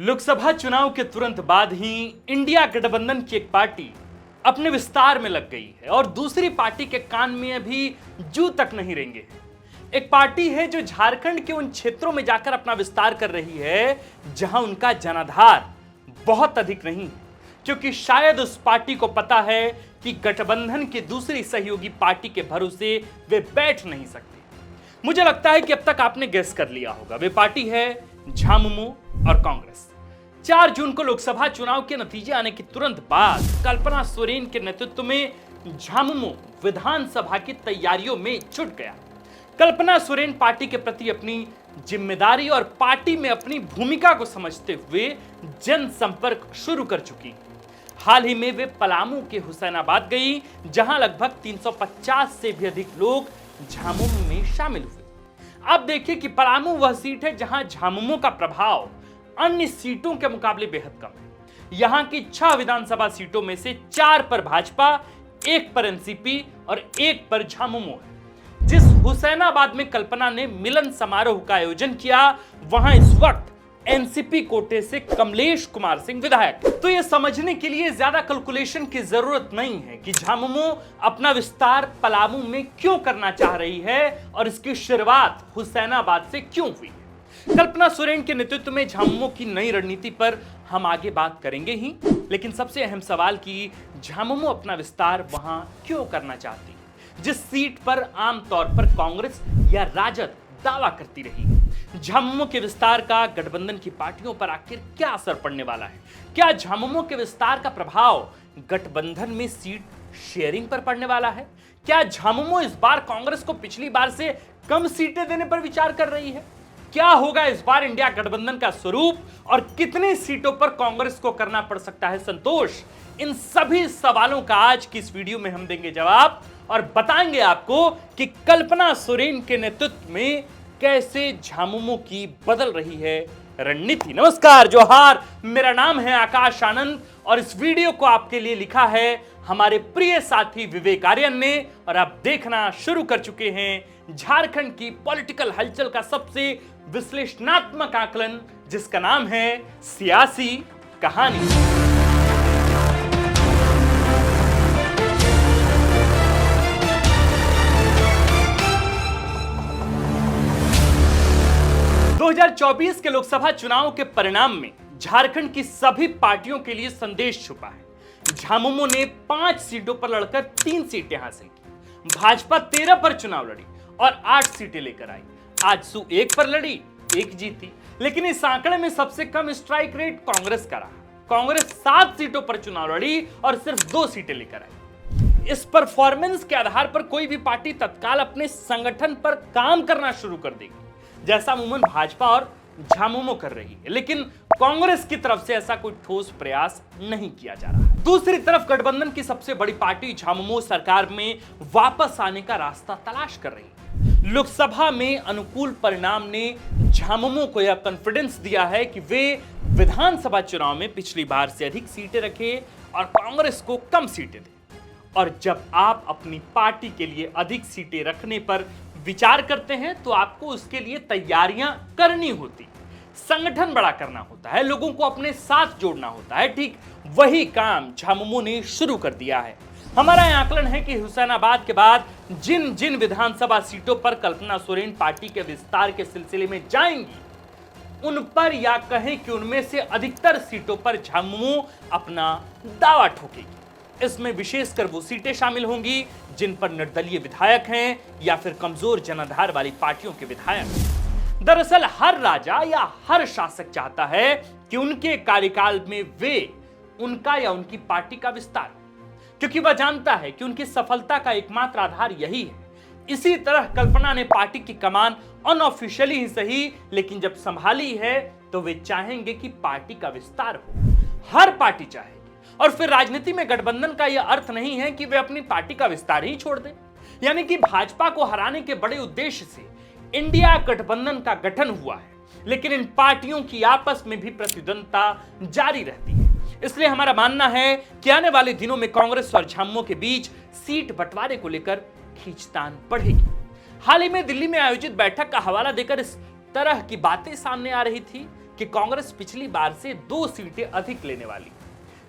लोकसभा चुनाव के तुरंत बाद ही इंडिया गठबंधन की एक पार्टी अपने विस्तार में लग गई है और दूसरी पार्टी के कान में अभी जू तक नहीं रेंगे। एक पार्टी है जो झारखंड के उन क्षेत्रों में जाकर अपना विस्तार कर रही है जहां उनका जनाधार बहुत अधिक नहीं है, क्योंकि शायद उस पार्टी को पता है कि गठबंधन की दूसरी सहयोगी पार्टी के भरोसे वे बैठ नहीं सकते। मुझे लगता है कि अब तक आपने गेस कर लिया होगा, वे पार्टी है झामुमो और कांग्रेस। 4 जून को लोकसभा चुनाव के नतीजे आने के तुरंत बाद कल्पना सोरेन के नेतृत्व में झामुमो विधानसभा की तैयारियों में जुट गया। कल्पना सोरेन पार्टी के प्रति अपनी जिम्मेदारी और पार्टी में अपनी भूमिका को समझते हुए जनसंपर्क शुरू कर चुकी। हाल ही में वे पलामू के हुसैनाबाद गई, जहां लगभग 350 से भी अधिक लोग झामुमो में शामिल हुए। अब देखिए कि पलामू वह सीट है जहां झामुमो का प्रभाव अन्य सीटों के मुकाबले बेहद कम है। यहां की 6 विधानसभा सीटों में से 4 पर भाजपा, 1 पर एनसीपी और 1 पर झामुमो है। जिस हुसैनाबाद में कल्पना ने मिलन समारोह का आयोजन किया, वहां इस वक्त एनसीपी कोटे से कमलेश कुमार सिंह विधायक। तो यह समझने के लिए ज्यादा कैलकुलेशन की जरूरत नहीं है कि झामुमो अपना विस्तार पलामू में क्यों करना चाह रही है और इसकी शुरुआत हुसैनाबाद से क्यों हुई। कल्पना सोरेन के नेतृत्व में झामुमो की नई रणनीति पर हम आगे बात करेंगे ही, लेकिन सबसे अहम सवाल कि झामुमो अपना विस्तार वहां क्यों करना चाहती है, जिस सीट पर आमतौर पर कांग्रेस या राजद दावा करती रही है। झामुमो के विस्तार का गठबंधन की पार्टियों पर आखिर क्या असर पड़ने वाला है? क्या झामुमो के विस्तार का प्रभाव गठबंधन में सीट शेयरिंग पर पड़ने वाला है? क्या झामुमो इस बार कांग्रेस को पिछली बार से कम सीटें देने पर विचार कर रही है? क्या होगा इस बार इंडिया गठबंधन का स्वरूप और कितनी सीटों पर कांग्रेस को करना पड़ सकता है संतोष? इन सभी सवालों का आज की इस वीडियो में हम देंगे जवाब और बताएंगे आपको कि कल्पना सोरेन के नेतृत्व में कैसे झामुमो की बदल रही है रणनीति। नमस्कार, जोहार, मेरा नाम है आकाश आनंद और इस वीडियो को आपके लिए लिखा है हमारे प्रिय साथी विवेक आर्यन ने और आप देखना शुरू कर चुके हैं झारखंड की पॉलिटिकल हलचल का सबसे विश्लेषणात्मक आकलन, जिसका नाम है सियासी कहानी। 2024 के लोकसभा चुनाव के परिणाम में झारखंड की सभी पार्टियों के लिए संदेश छुपा है। झामुमो ने 5 सीटों पर लड़कर 3 सीटें हासिल की। भाजपा 13 पर चुनाव लड़ी और 8 सीटें लेकर आई। आजसू 1 पर लड़ी, 1 जीती। लेकिन इस आंकड़े में सबसे कम स्ट्राइक रेट कांग्रेस का रहा। कांग्रेस 7 सीटों पर चुनाव लड़ी और सिर्फ 2 सीटें लेकर आई। इस परफॉर्मेंस के आधार पर कोई भी पार्टी तत्काल अपने संगठन पर काम करना शुरू कर देगी, जैसा अमूमन भाजपा और झामुमो कर रही है। लेकिन कांग्रेस की तरफ से ऐसा कोई ठोस प्रयास नहीं किया जा रहा है। दूसरी तरफ गठबंधन की सबसे बड़ी पार्टी झामुमो सरकार में वापस आने का रास्ता तलाश कर रही है। लोकसभा में अनुकूल परिणाम ने झामुमो को यह कॉन्फिडेंस दिया है कि वे विधानसभा चुनाव में पिछली बार से अधिक सीटें रखें और कांग्रेस को कम सीटें दें। और जब आप अपनी पार्टी के लिए अधिक सीटें रखने पर विचार करते हैं तो आपको उसके लिए तैयारियां करनी होती, संगठन बड़ा करना होता है, लोगों को अपने साथ जोड़ना होता है। ठीक वही काम झामुमो ने शुरू कर दिया है। हमारा यह आकलन है कि हुसैनाबाद के बाद जिन जिन विधानसभा सीटों पर कल्पना सोरेन पार्टी के विस्तार के सिलसिले में जाएंगी, उन पर या कहें कि उनमें से अधिकतर सीटों पर झामुमो अपना दावा ठोकेगी। इसमें विशेषकर वो सीटें शामिल होंगी जिन पर निर्दलीय विधायक हैं या फिर कमजोर जनाधार वाली पार्टियों के विधायक। दरअसल हर राजा या हर शासक चाहता है कि उनके कार्यकाल में वे उनका या उनकी पार्टी का विस्तार, क्योंकि वह जानता है कि उनकी सफलता का एकमात्र आधार यही है। इसी तरह कल्पना ने पार्टी की कमान अनऑफिशियली ही सही, लेकिन जब संभाली है तो वे चाहेंगे कि पार्टी का विस्तार हो। हर पार्टी चाहेगी। और फिर राजनीति में गठबंधन का यह अर्थ नहीं है कि वे अपनी पार्टी का विस्तार ही छोड़ दें। यानी कि भाजपा को हराने के बड़े उद्देश्य से इंडिया गठबंधन का गठन हुआ है, लेकिन इन पार्टियों की आपस में भी प्रतिद्वंदता जारी रहती है। इसलिए हमारा मानना है कि आने वाले दिनों में कांग्रेस और झामुमो के बीच सीट बंटवारे को लेकर खींचतान बढ़ेगी। हाल ही में दिल्ली में आयोजित बैठक का हवाला देकर इस तरह की बातें सामने आ रही थी कि कांग्रेस पिछली बार से 2 सीटें अधिक लेने वाली,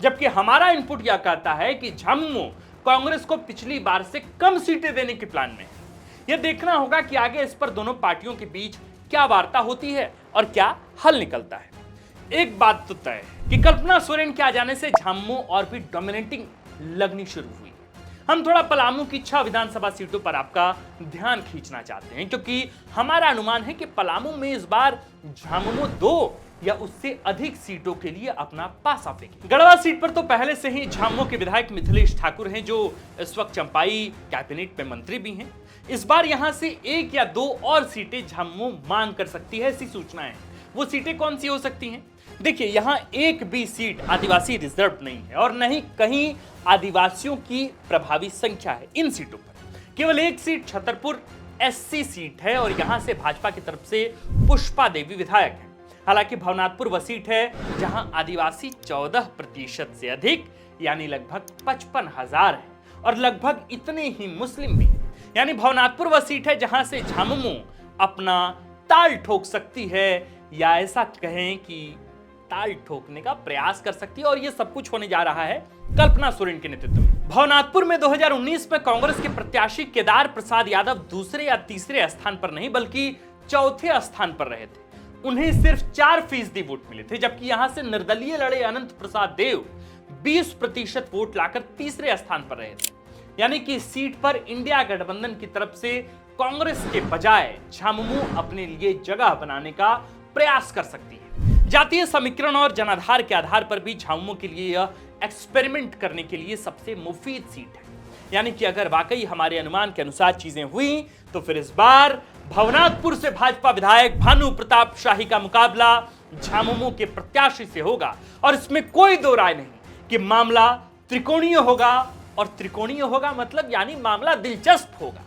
जबकि हमारा इनपुट यह कहता है कि झामुमो कांग्रेस को पिछली बार से कम सीटें देने के प्लान में है। यह देखना होगा कि आगे इस पर दोनों पार्टियों के बीच क्या वार्ता होती है और क्या हल निकलता है। एक बात तो तय है कि कल्पना सोरेन के आ जाने से झामुमो और भी डोमिनेटिंग लगनी शुरू हुई। हम थोड़ा पलामू की 6 विधानसभा सीटों पर आपका ध्यान खींचना चाहते हैं, क्योंकि हमारा अनुमान है कि पलामू में इस बार झामुमो 2 या उससे अधिक सीटों के लिए अपना पासा फेंके। गढ़वा सीट पर तो पहले से ही झामुमो के विधायक मिथिलेश ठाकुर हैं, जो इस वक्त चंपाई कैबिनेट में मंत्री भी हैं। इस बार यहां से 1 या 2 और सीटें झामुमो मांग कर सकती है, ऐसी सूचना है। वो सीटें कौन सी हो सकती हैं? देखिए, यहां एक भी सीट आदिवासी रिजर्व नहीं है और नहीं कहीं आदिवासियों की प्रभावी संख्या है इन सीटों पर। केवल एक सीट छतरपुर एससी सीट है और यहां से भाजपा की तरफ से पुष्पा देवी विधायक है। हालांकि भवनाथपुर वह सीट है जहां आदिवासी 14% से अधिक यानी लगभग 55,000 है और लगभग इतने ही मुस्लिम भी। यानी भवनाथपुर वह सीट है जहां से झामुमो अपना ताल ठोक सकती है, या ऐसा कहें कि ताल ठोकने का प्रयास कर सकती है। और यह सब कुछ होने जा रहा है कल्पना सोरेन के नेतृत्व में। भवनाथपुर में 2019 में कांग्रेस के प्रत्याशी केदार प्रसाद यादव दूसरे या तीसरे स्थान पर नहीं बल्कि चौथे स्थान पर रहे थे। उन्हें सिर्फ 4% वोट मिले थे, जबकि यहां से निर्दलीय लड़े अनंत प्रसाद देव 20% वोट लाकर तीसरे स्थान पर रहे थे। यानी कि इस सीट पर इंडिया गठबंधन की तरफ से कांग्रेस के बजाय झामुमो अपने लिए जगह बनाने का प्रयास कर सकती है। जातीय समीकरण और जनाधार के आधार पर भी झामुमो के लिए यह एक्सपेरिमेंट करने के लिए सबसे मुफीद सीट है। यानी कि अगर वाकई हमारे अनुमान के अनुसार चीजें हुई तो फिर इस बार भवनाथपुर से भाजपा विधायक भानु प्रताप शाही का मुकाबला झामुमो के प्रत्याशी से होगा। और इसमें कोई दो राय नहीं कि मामला त्रिकोणीय होगा, और त्रिकोणीय होगा मतलब यानी मामला दिलचस्प होगा।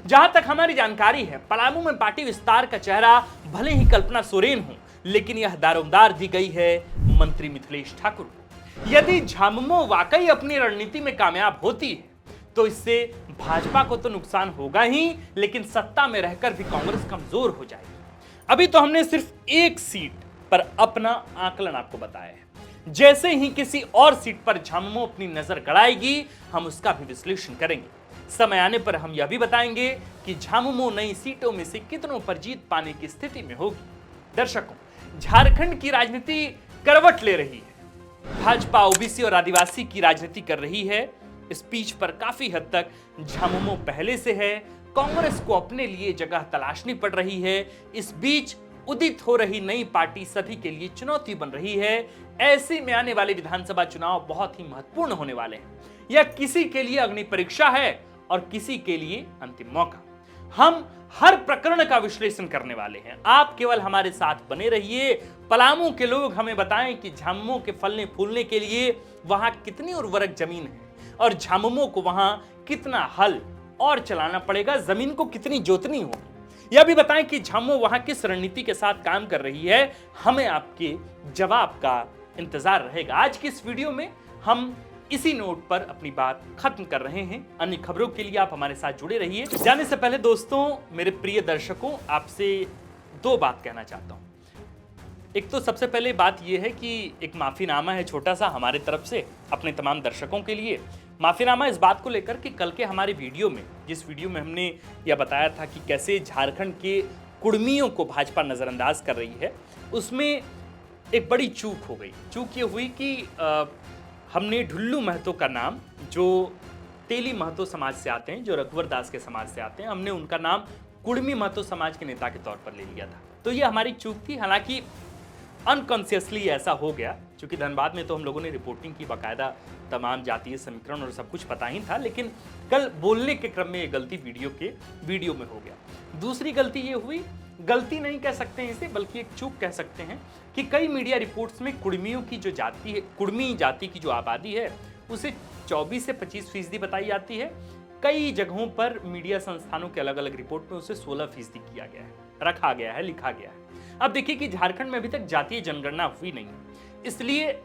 जहां तक हमारी जानकारी है, पलामू में पार्टी विस्तार का चेहरा भले ही कल्पना सोरेन हो, लेकिन यह दारोमदार दी गई है मंत्री मिथिलेश ठाकुर को। यदि झामुमो वाकई अपनी रणनीति में कामयाब होती है तो इससे भाजपा को तो नुकसान होगा ही, लेकिन सत्ता में रहकर भी कांग्रेस कमजोर हो जाएगी। अभी तो हमने सिर्फ एक सीट पर अपना आकलन आपको बताया है। जैसे ही किसी और सीट पर झामुमो अपनी नजर गड़ाएगी, हम उसका भी विश्लेषण करेंगे। समय आने पर हम यह भी बताएंगे कि झामुमो नई सीटों में से कितनों पर जीत पाने की स्थिति में होगी। दर्शकों, झारखंड की राजनीति करवट ले रही है। भाजपा ओबीसी और आदिवासी की राजनीति कर रही है। इस पिच पर काफी हद तक झामुमो पहले से है। कांग्रेस को अपने लिए जगह तलाशनी पड़ रही है। इस बीच उदित हो रही नई पार्टी सभी के लिए चुनौती बन रही है। ऐसे में आने वाले विधानसभा चुनाव बहुत ही महत्वपूर्ण होने वाले हैं। यह किसी के लिए अग्नि परीक्षा है और किसी के लिए अंतिम मौका। हम हर प्रकरण का विश्लेषण करने वाले हैं। आप केवल हमारे साथ बने रहिए। पलामू के लोग हमें बताएं कि झामुमो के फलने फूलने के लिए वहां कितनी उर्वरक जमीन है और झामुमो को वहां कितना हल और चलाना पड़ेगा, जमीन को कितनी जोतनी होगी। यह भी बताएं कि झामुमो वहां किस रणनीति के साथ काम कर रही है। हमें आपके जवाब का इंतजार रहेगा। आज की इस वीडियो में हम इसी नोट पर अपनी बात खत्म कर रहे हैं। अन्य खबरों के लिए आप हमारे साथ जुड़े रहिए। जाने से पहले दोस्तों, मेरे प्रिय दर्शकों, आपसे 2 बात कहना चाहता हूं। एक तो सबसे पहले बात यह है कि एक माफीनामा है छोटा सा हमारे तरफ से अपने तमाम दर्शकों के लिए। माफीनामा इस बात को लेकर कि कल के हमारे वीडियो में, जिस वीडियो में हमने यह बताया था कि कैसे झारखंड के कुर्मियों को भाजपा नजरअंदाज कर रही है, उसमें एक बड़ी चूक हो गई। चूक ये हुई कि हमने ढुल्लू महतो का नाम, जो तेली महतो समाज से आते हैं, जो रघुवर दास के समाज से आते हैं, हमने उनका नाम कुर्मी महतो समाज के नेता के तौर पर ले लिया था। तो ये हमारी चूक थी। हालांकि अनकॉन्शियसली ऐसा हो गया, क्योंकि धनबाद में तो हम लोगों ने रिपोर्टिंग की, बाकायदा तमाम जातीय समीकरण और सब कुछ पता ही था, लेकिन कल बोलने के क्रम में ये गलती वीडियो में हो गया। दूसरी गलती ये हुई, गलती नहीं कह सकते हैं इसे, बल्कि एक चूक कह सकते हैं, कि कई मीडिया रिपोर्ट्स में कुर्मियों की जो जाति है, कुर्मी जाति की जो आबादी है, उसे 24 से 25% बताई जाती है। कई जगहों पर मीडिया संस्थानों के अलग अलग रिपोर्ट में उसे 16% किया गया है, रखा गया है, लिखा गया है। अब देखिए कि झारखंड में अभी तक जातीय जनगणना हुई नहीं है, इसलिए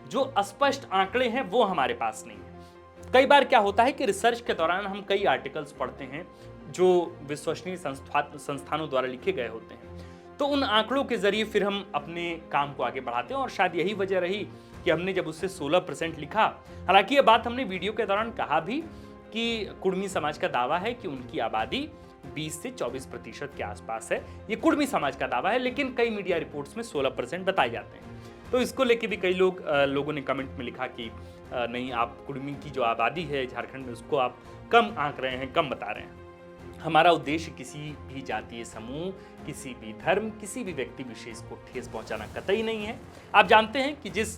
जो स्पष्ट आंकड़े हैं वो हमारे पास नहीं है। कई बार क्या होता है कि रिसर्च के दौरान हम कई आर्टिकल्स पढ़ते हैं जो विश्वसनीय संस्थानों द्वारा लिखे गए होते हैं, तो उन आंकड़ों के जरिए फिर हम अपने काम को आगे बढ़ाते हैं और शायद यही वजह रही कि हमने जब उससे 16% लिखा। हालांकि ये बात हमने वीडियो के दौरान कहा भी कि कुर्मी समाज का दावा है कि उनकी आबादी 20 से 24% के आसपास है। ये कुर्मी समाज का दावा है, लेकिन कई मीडिया रिपोर्ट्स में 16% बताए जाते हैं। तो इसको लेके भी कई लोगों ने कमेंट में लिखा कि नहीं, आप कुर्मी की जो आबादी है झारखंड में उसको आप कम आंक रहे हैं, कम बता रहे हैं। हमारा उद्देश्य किसी भी जातीय समूह, किसी भी धर्म, किसी भी व्यक्ति विशेष को ठेस पहुंचाना कतई नहीं है। आप जानते हैं कि जिस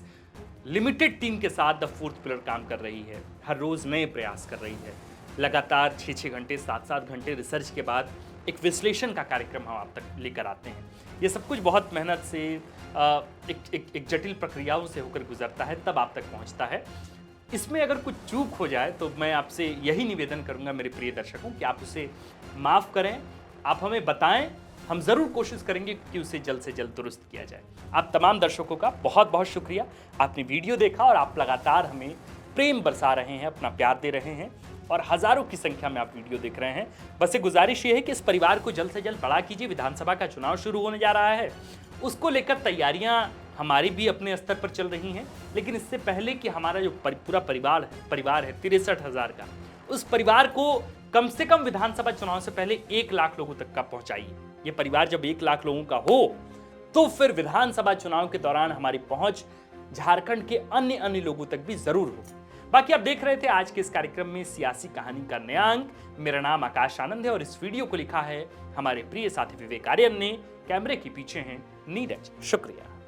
लिमिटेड टीम के साथ द फोर्थ पिलर काम कर रही है, हर रोज नए प्रयास कर रही है, लगातार 6-6 घंटे 7-7 घंटे रिसर्च के बाद एक विश्लेषण का कार्यक्रम हम आप तक लेकर आते हैं। ये सब कुछ बहुत मेहनत से एक जटिल प्रक्रियाओं से होकर गुजरता है, तब आप तक पहुंचता है। इसमें अगर कुछ चूक हो जाए तो मैं आपसे यही निवेदन करूंगा मेरे प्रिय दर्शकों कि आप उसे माफ़ करें, आप हमें बताएं, हम ज़रूर कोशिश करेंगे कि उसे जल्द से जल्द दुरुस्त किया जाए। आप तमाम दर्शकों का बहुत बहुत शुक्रिया, आपने वीडियो देखा और आप लगातार हमें प्रेम बरसा रहे हैं, अपना प्यार दे रहे हैं और हज़ारों की संख्या में आप वीडियो देख रहे हैं। बस एक गुजारिश ये है कि इस परिवार को जल्द से जल्द बड़ा कीजिए। विधानसभा का चुनाव शुरू होने जा रहा है, उसको लेकर तैयारियां हमारी भी अपने स्तर पर चल रही हैं, लेकिन इससे पहले कि हमारा जो पूरा परिवार है 63,000 का, उस परिवार को कम से कम विधानसभा चुनाव से पहले 1 लाख लोगों तक का पहुंचाइए। ये परिवार जब 1 लाख लोगों का हो तो फिर विधानसभा चुनाव के दौरान हमारी पहुंच झारखंड के अन्य लोगों तक भी जरूर हो। बाकी आप देख रहे थे आज के इस कार्यक्रम में सियासी कहानी का नया अंक। मेरा नाम आकाश आनंद है और इस वीडियो को लिखा है हमारे प्रिय साथी विवेक आर्यन ने। कैमरे के पीछे हैं नीरज। शुक्रिया।